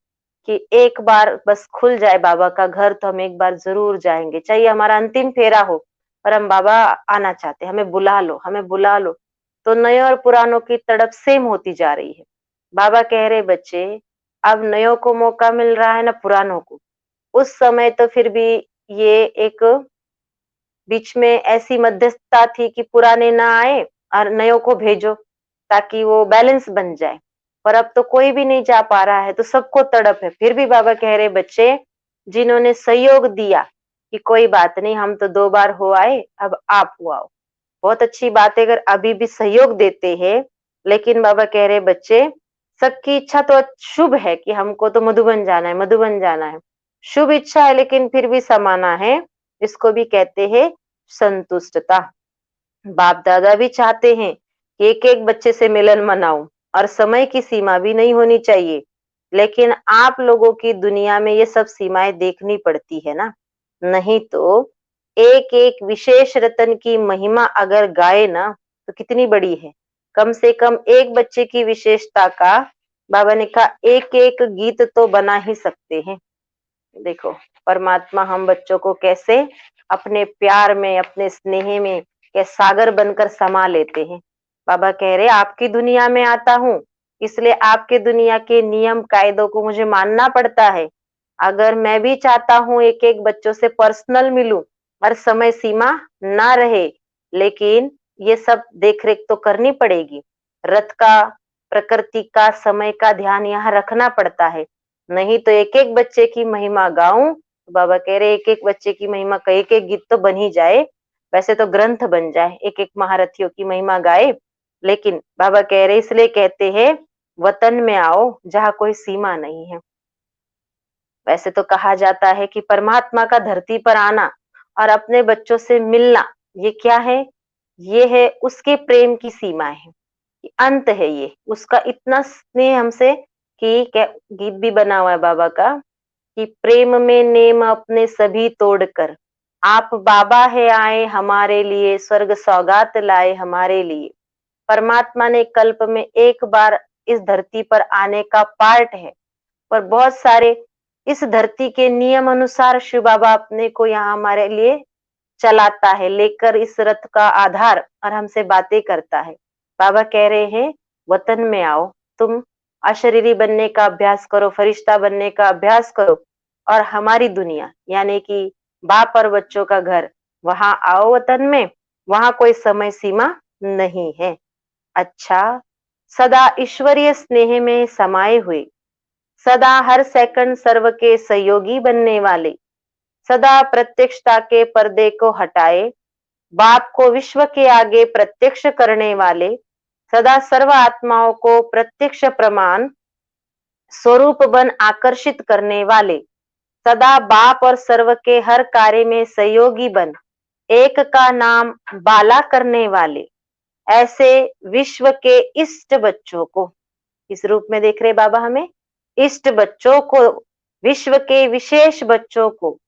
कि एक बार बस खुल जाए बाबा का घर तो हम एक बार जरूर जाएंगे, चाहे हमारा अंतिम फेरा हो, पर हम बाबा आना चाहते, हमें बुला लो, हमें बुला लो। तो नए और पुरानों की तड़प सेम होती जा रही है। बाबा कह रहे बच्चे अब नयों को मौका मिल रहा है ना पुरानों को। उस समय तो फिर भी ये एक बीच में ऐसी मध्यस्थता थी कि पुराने ना आए और नयों को भेजो ताकि वो बैलेंस बन जाए, पर अब तो कोई भी नहीं जा पा रहा है, तो सबको तड़प है। फिर भी बाबा कह रहे बच्चे जिन्होंने सहयोग दिया कि कोई बात नहीं, हम तो 2 बार हो आए, अब आप हो आओ, बहुत अच्छी बात है अगर अभी भी सहयोग देते हैं। लेकिन बाबा कह रहे बच्चे सबकी इच्छा तो शुभ है कि हमको तो मधुबन जाना है, मधुबन जाना है, शुभ इच्छा है, लेकिन फिर भी समाना है, इसको भी कहते हैं संतुष्टता। बाप दादा भी चाहते हैं कि एक एक बच्चे से मिलन मनाऊं, और समय की सीमा भी नहीं होनी चाहिए, लेकिन आप लोगों की दुनिया में ये सब सीमाएं देखनी पड़ती है ना, नहीं तो एक एक विशेष रतन की महिमा अगर गाए ना तो कितनी बड़ी है। कम से कम एक बच्चे की विशेषता का बाबा ने कहा एक एक गीत तो बना ही सकते हैं। देखो परमात्मा हम बच्चों को कैसे अपने प्यार में, अपने स्नेह में के सागर बनकर समा लेते हैं। बाबा कह रहे आपकी दुनिया में आता हूँ, इसलिए आपके दुनिया के नियम कायदों को मुझे मानना पड़ता है। अगर मैं भी चाहता हूँ एक एक बच्चों से पर्सनल मिलूं और समय सीमा ना रहे, लेकिन ये सब देख रेख तो करनी पड़ेगी। रथ का, प्रकृति का, समय का ध्यान यहाँ रखना पड़ता है, नहीं तो एक एक बच्चे की महिमा गाऊं। तो बाबा कह रहे एक एक बच्चे की महिमा का एक एक गीत तो बन ही जाए, वैसे तो ग्रंथ बन जाए, एक एक महारथियों की महिमा गाए। लेकिन बाबा कह रहे इसलिए कहते हैं वतन में आओ जहाँ कोई सीमा नहीं है। वैसे तो कहा जाता है कि परमात्मा का धरती पर आना और अपने बच्चों से मिलना, ये क्या है, ये है उसके प्रेम की सीमाएं है, अंत है ये उसका इतना स्नेह हमसे कि गीत भी बना हुआ है बाबा का कि प्रेम में नेम अपने सभी तोड़कर आप बाबा है आए हमारे लिए, स्वर्ग सौगात लाए हमारे लिए। परमात्मा ने कल्प में एक बार इस धरती पर आने का पार्ट है, पर बहुत सारे इस धरती के नियम अनुसार शिव बाबा अपने को यहाँ हमारे लिए चलाता है, लेकर इस रथ का आधार, और हमसे बातें करता है। बाबा कह रहे हैं वतन में आओ, तुम अशरीरी बनने का अभ्यास करो, फरिश्ता बनने का अभ्यास करो, और हमारी दुनिया यानी कि बाप और बच्चों का घर, वहां आओ वतन में, वहां कोई समय सीमा नहीं है। अच्छा, सदा ईश्वरीय स्नेह में समाये हुए, सदा हर सेकंड सर्व के सहयोगी बनने वाले, सदा प्रत्यक्षता के पर्दे को हटाए, बाप को विश्व के आगे प्रत्यक्ष करने वाले, सदा सर्व आत्माओं को प्रत्यक्ष प्रमाण स्वरूप बन आकर्षित करने वाले, सदा बाप और सर्व के हर कार्य में सहयोगी बन एक का नाम बाला करने वाले, ऐसे विश्व के इष्ट बच्चों को, इस रूप में देख रहे बाबा हमें, इष्ट बच्चों को, विश्व के विशेष बच्चों को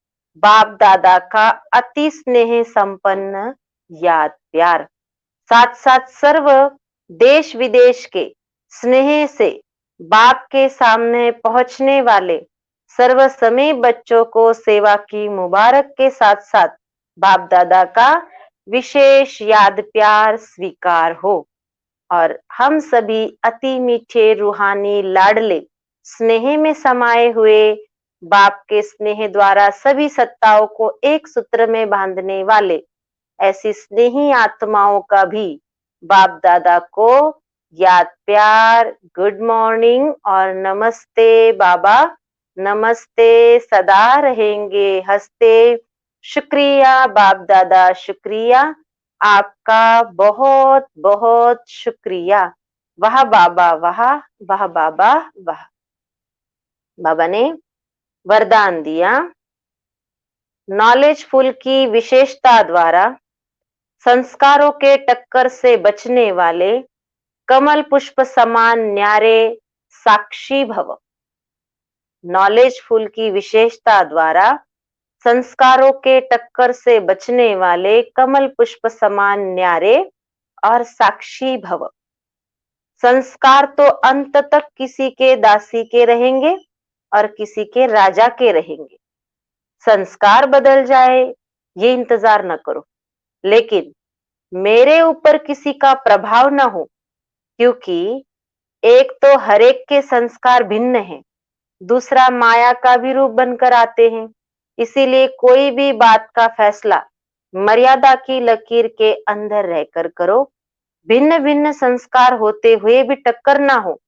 बाप दादा का अति स्नेह संपन्न याद प्यार, साथ साथ सर्व देश विदेश के स्नेह से बाप के सामने पहुंचने वाले सर्व समय बच्चों को सेवा की मुबारक के साथ साथ बाप दादा का विशेष याद प्यार स्वीकार हो और हम सभी अति मीठे रूहानी लाडले स्नेह में समाये हुए बाप के स्नेह द्वारा सभी सत्ताओं को एक सूत्र में बांधने वाले ऐसी स्नेही आत्माओं का भी बाप दादा को याद प्यार, गुड मॉर्निंग और नमस्ते बाबा, नमस्ते, सदा रहेंगे हंसते, शुक्रिया बाप दादा, शुक्रिया, आपका बहुत बहुत शुक्रिया, वाह बाबा वाह, वाह बाबा वाह। बाबा ने वरदान दिया, नॉलेजफुल की विशेषता द्वारा संस्कारों के टक्कर से बचने वाले कमल पुष्प समान न्यारे साक्षी भव। नॉलेजफुल की विशेषता द्वारा संस्कारों के टक्कर से बचने वाले कमल पुष्प समान न्यारे और साक्षी भव। संस्कार तो अंत तक किसी के दासी के रहेंगे और किसी के राजा के रहेंगे। संस्कार बदल जाए ये इंतजार न करो, लेकिन मेरे ऊपर किसी का प्रभाव न हो, क्योंकि एक तो हरेक के संस्कार भिन्न हैं, दूसरा माया का भी रूप बनकर आते हैं। इसीलिए कोई भी बात का फैसला मर्यादा की लकीर के अंदर रहकर करो। भिन्न भिन्न संस्कार होते हुए भी टक्कर ना हो,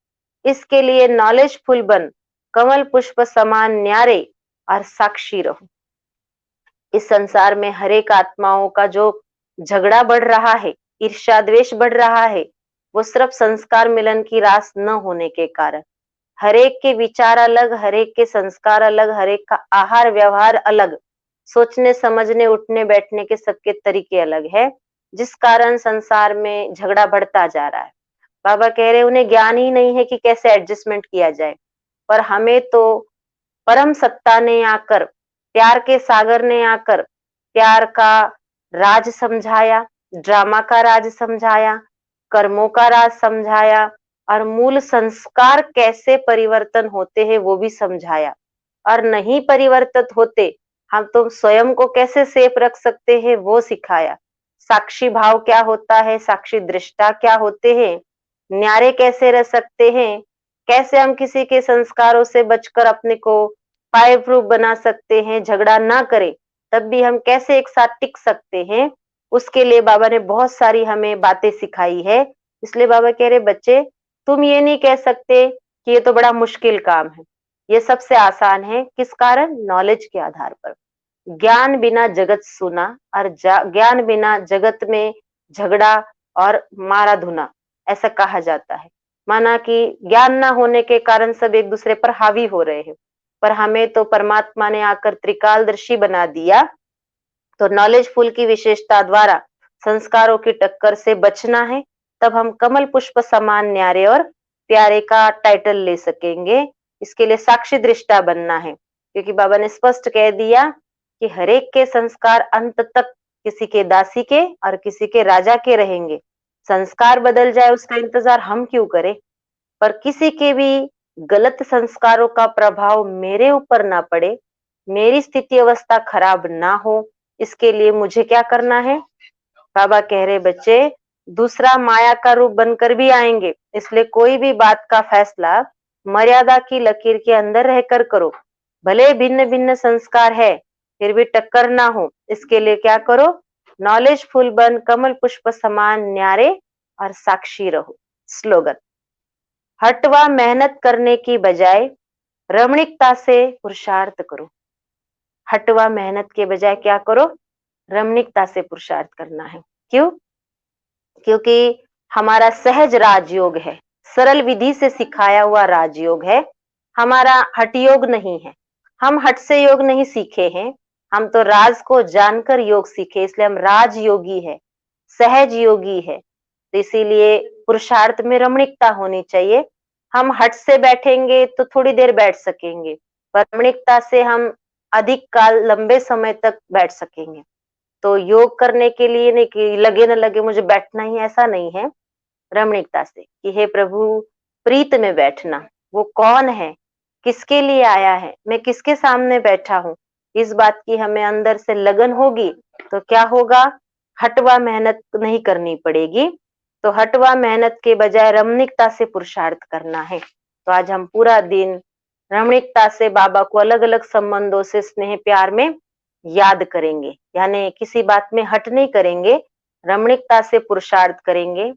इसके लिए नॉलेजफुल बन कमल पुष्प समान न्यारे और साक्षी रहो। इस संसार में हरेक आत्माओं का जो झगड़ा बढ़ रहा है, ईर्ष्या द्वेष बढ़ रहा है, वो सिर्फ संस्कार मिलन की रास न होने के कारण। हरेक के विचार अलग, हरेक के संस्कार अलग, हरेक का आहार व्यवहार अलग, सोचने समझने उठने बैठने के सबके तरीके अलग है, जिस कारण संसार में झगड़ा बढ़ता जा रहा है। बाबा कह रहे उन्हें ज्ञान ही नहीं है कि कैसे एडजस्टमेंट किया जाए, पर हमें तो परम सत्ता ने आकर, प्यार के सागर ने आकर प्यार का राज समझाया, ड्रामा का राज समझाया, कर्मों का राज समझाया और मूल संस्कार कैसे परिवर्तन होते हैं वो भी समझाया। और नहीं परिवर्तित होते हम तो स्वयं को कैसे सेफ रख सकते हैं वो सिखाया। साक्षी भाव क्या होता है, साक्षी दृष्टा क्या होते हैं, न्यारे कैसे रह सकते हैं, कैसे हम किसी के संस्कारों से बचकर अपने को फायर प्रूफ बना सकते हैं, झगड़ा ना करें तब भी हम कैसे एक साथ टिक सकते हैं, उसके लिए बाबा ने बहुत सारी हमें बातें सिखाई है। इसलिए बाबा कह रहे बच्चे तुम ये नहीं कह सकते कि ये तो बड़ा मुश्किल काम है, ये सबसे आसान है। किस कारण? नॉलेज के आधार पर। ज्ञान बिना जगत सुना और ज्ञान बिना जगत में झगड़ा और मारा धुना, ऐसा कहा जाता है। माना कि ज्ञान ना होने के कारण सब एक दूसरे पर हावी हो रहे हैं, पर हमें तो परमात्मा ने आकर त्रिकालदर्शी बना दिया। तो नॉलेजफुल की विशेषता द्वारा संस्कारों की टक्कर से बचना है, तब हम कमल पुष्प समान न्यारे और प्यारे का टाइटल ले सकेंगे। इसके लिए साक्षी दृष्टा बनना है, क्योंकि बाबा ने स्पष्ट कह दिया कि हरेक के संस्कार अंत तक किसी के दासी के और किसी के राजा के रहेंगे। संस्कार बदल जाए उसका इंतजार हम क्यों करें, पर किसी के भी गलत संस्कारों का प्रभाव मेरे ऊपर ना पड़े, मेरी स्थिति अवस्था खराब ना हो, इसके लिए मुझे क्या करना है? बाबा कह रहे बच्चे दूसरा माया का रूप बनकर भी आएंगे, इसलिए कोई भी बात का फैसला मर्यादा की लकीर के अंदर रहकर करो। भले भिन्न भिन्न संस्कार है फिर भी टक्कर ना हो, इसके लिए क्या करो? नॉलेजफुल बन कमल पुष्प समान न्यारे और साक्षी रहो। स्लोगन, हटवा मेहनत करने की बजाय रमणीकता से पुरुषार्थ करो। हटवा मेहनत के बजाय क्या करो? रमणीकता से पुरुषार्थ करना है। क्यों? क्योंकि हमारा सहज राजयोग है, सरल विधि से सिखाया हुआ राजयोग है, हमारा हठ योग नहीं है। हम हठ से योग नहीं सीखे हैं, हम तो राज को जानकर योग सीखे, इसलिए हम राजयोगी है, सहज योगी है। तो इसीलिए पुरुषार्थ में रमणीकता होनी चाहिए। हम हठ से बैठेंगे तो थोड़ी देर बैठ सकेंगे, पर रमणीकता से हम अधिक काल लंबे समय तक बैठ सकेंगे। तो योग करने के लिए नहीं कि लगे न लगे मुझे बैठना ही, ऐसा नहीं है। रमणीकता से कि हे प्रभु, प्रीत में बैठना, वो कौन है, किसके लिए आया है, मैं किसके सामने बैठा हूँ, इस बात की हमें अंदर से लगन होगी तो क्या होगा, हटवा मेहनत नहीं करनी पड़ेगी। तो हटवा मेहनत के बजाय रमणीकता से पुरुषार्थ करना है। तो आज हम पूरा दिन रमणीकता से बाबा को अलग अलग संबंधों से स्नेह प्यार में याद करेंगे, यानी किसी बात में हट नहीं करेंगे, रमणीकता से पुरुषार्थ करेंगे।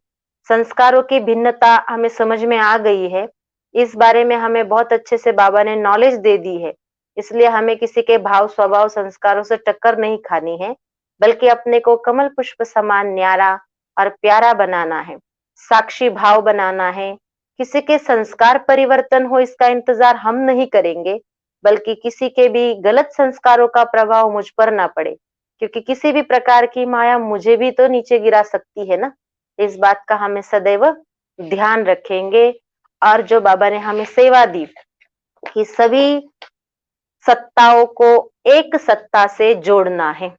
संस्कारों की भिन्नता हमें समझ में आ गई है, इस बारे में हमें बहुत अच्छे से बाबा ने नॉलेज दे दी है, इसलिए हमें किसी के भाव स्वभाव संस्कारों से टक्कर नहीं खानी है, बल्कि अपने को कमल पुष्प समान न्यारा और प्यारा बनाना है, साक्षी भाव बनाना है। किसी के संस्कार परिवर्तन हो इसका इंतजार हम नहीं करेंगे, बल्कि किसी के भी गलत संस्कारों का प्रभाव मुझ पर ना पड़े, क्योंकि किसी भी प्रकार की माया मुझे भी तो नीचे गिरा सकती है ना। इस बात का हमें सदैव ध्यान रखेंगे। और जो बाबा ने हमें सेवा दी कि सभी सत्ताओं को एक सत्ता से जोड़ना है।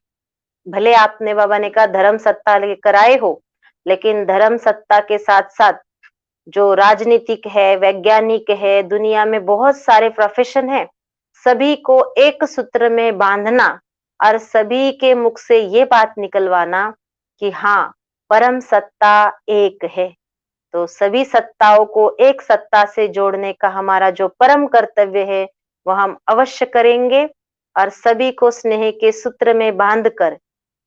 भले आपने बाबा ने कहा धर्म सत्ता लेकर आए हो, लेकिन धर्म सत्ता के साथ साथ जो राजनीतिक है, वैज्ञानिक है, दुनिया में बहुत सारे प्रोफेशन है, सभी को एक सूत्र में बांधना और सभी के मुख से ये बात निकलवाना कि हाँ, परम सत्ता एक है। तो सभी सत्ताओं को एक सत्ता से जोड़ने का हमारा जो परम कर्तव्य है वह हम अवश्य करेंगे और सभी को स्नेह के सूत्र में बांधकर,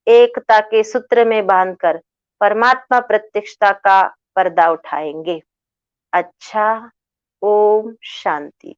एकता के सूत्र में बांधकर परमात्मा प्रत्यक्षता का पर्दा उठाएंगे। अच्छा, ओम शांति।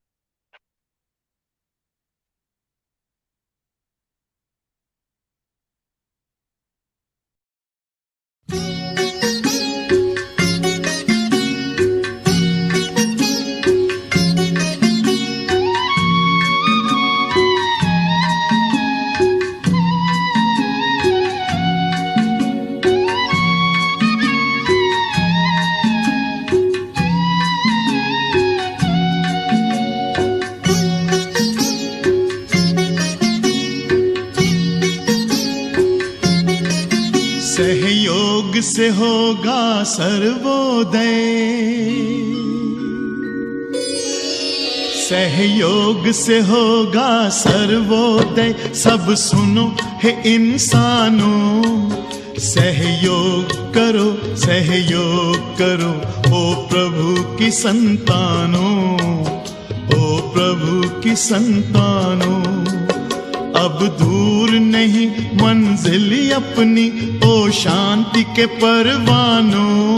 सहयोग से होगा सर्वोदय, सहयोग से होगा सर्वोदय। सब सुनो हे इंसानों, सहयोग करो, सहयोग करो, ओ प्रभु की संतानों, ओ प्रभु की संतानों। अब दूर नहीं मंजिल अपनी, ओ शांति के परवानों।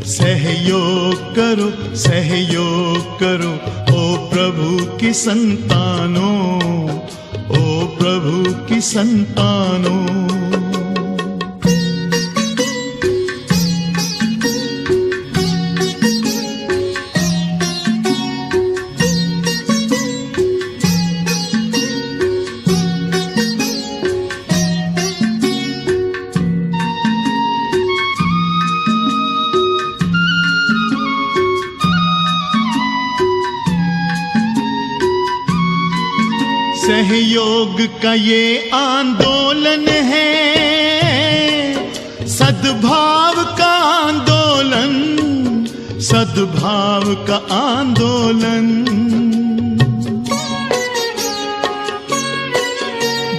सहयोग करो, सहयोग करो, ओ प्रभु की संतानों, ओ प्रभु की संतानों। सहयोग का ये आंदोलन है, सद्भाव का आंदोलन, सद्भाव का आंदोलन।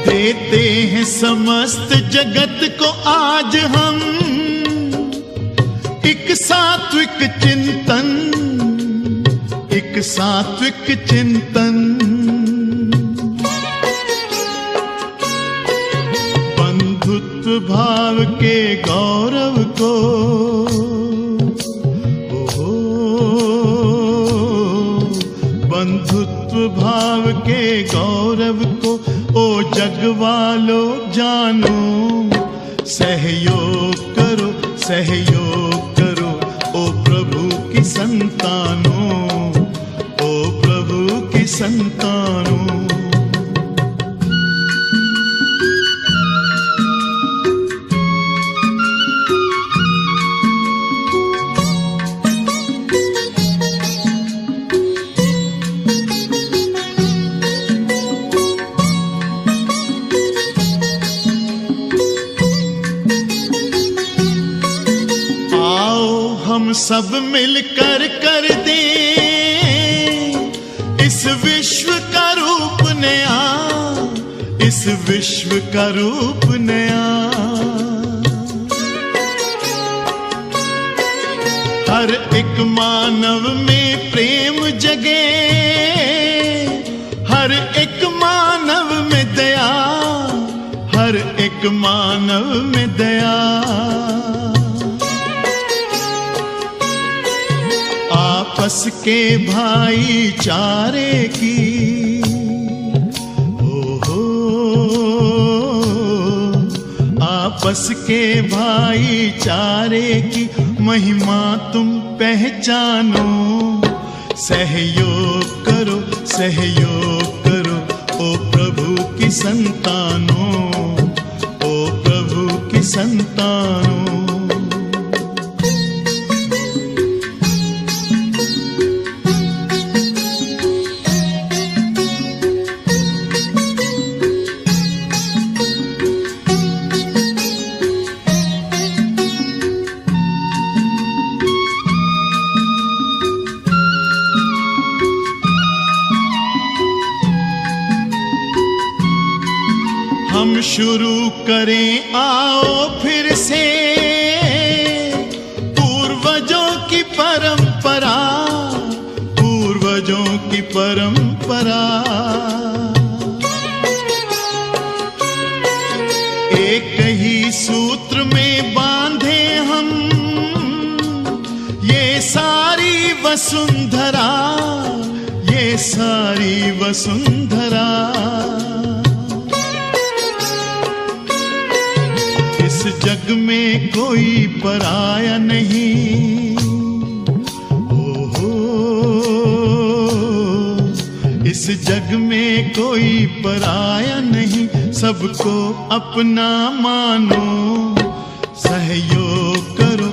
देते हैं समस्त जगत को आज हम एक सात्विक चिंतन, एक सात्विक चिंतन। भाव के गौरव को, ओहो, बंधुत्व प्रभुत्व भाव के गौरव को ओ जग वालो जानो। सहयोग करो ओ प्रभु की संतानों, ओ प्रभु की संतानों। हम सब मिलकर कर दें इस विश्व का रूप नया, इस विश्व का रूप नया। हर एक मानव में प्रेम जगे, हर एक मानव में दया, हर एक मानव में दया। आपस के भाईचारे की आपस के भाईचारे की महिमा तुम पहचानो। सहयोग करो ओ प्रभु की संतानों, ओ प्रभु की संतानों। हम शुरू करें आओ फिर से पूर्वजों की परंपरा, पूर्वजों की परंपरा। एक ही सूत्र में बांधे हम ये सारी वसुंधरा, ये सारी वसुंधरा। इस जग में कोई पराया नहीं, इस जग में कोई पराया नहीं। सबको अपना मानो, सहयोग करो